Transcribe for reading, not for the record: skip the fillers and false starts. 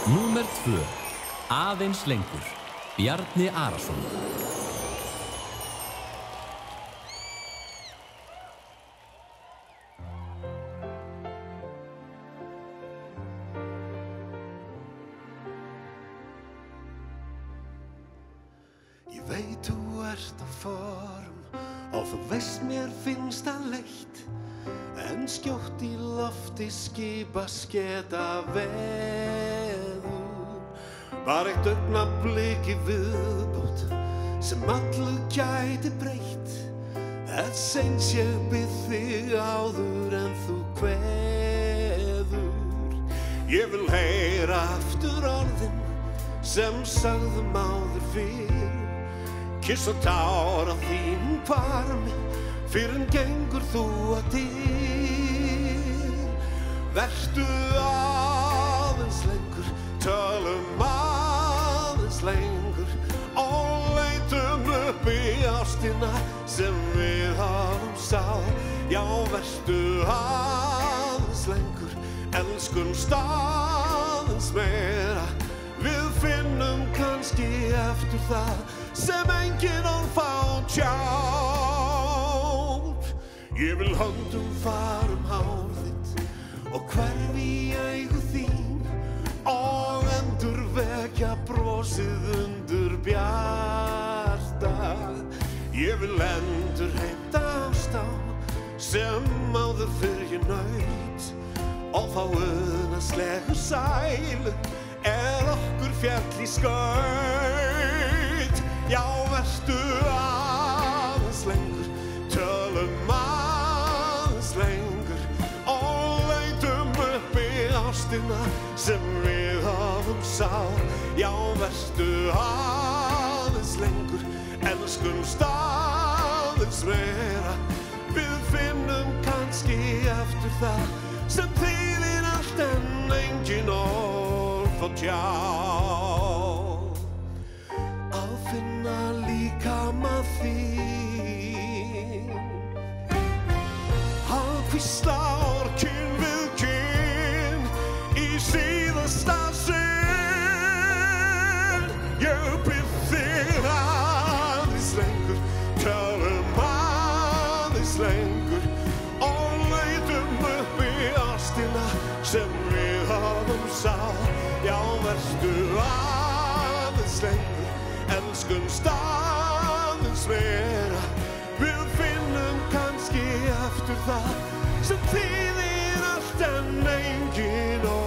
Númer 2. Aðeins lengur. Bjarni Arason. Ég veit þú ert á form og þú veist mér finnst það leitt, en skjótt í lofti skipa sketa veður. Bara eitt augnablik í viðbót sem allu gæti breytt. Þess eins ég bið þig áður en þú kveður. Ég vil heyra aftur orðin sem sagðum áður fyrr. Kiss og tár á þínum hvarmi fyrr en gengur þú að dyr. Vertu aðeins lengur, tölum aðeins lengur og leitum upp í ástina sem við hafum sáð. Já, vertu aðeins lengur, elskumst aðeins meira. Við finnum kannski eftir það sem enginn orðfá tjálp. Ég vil höndum farum hár þitt og hverfi í eigu þín og endurvekja brosið undir bjarta. Ég vil endurheimta ást á sem áður fyrr ég naut og fá unaðslegu sælu okkur fjall í skaut. Já, vertu aðeins lengur, tölum aðeins lengur og leitum upp í ástina sem við hafum sáð. Já, vertu aðeins lengur, elskumst aðeins meira. Við finnum kannski eftir það sem þýðir allt en engin orð fá tjálp. Að finna líkama þín, að hvísla orðkinn við kinn í síðasta sinn. Ég bið þig aðeins lengur, tölum aðeins lengur og leitum upp í ástina sem við hafum sáð. Já, vertu aðeins lengur, elskumst aðeins meira. Við finnum kannski eftir það sem þýðir allt en engin orð.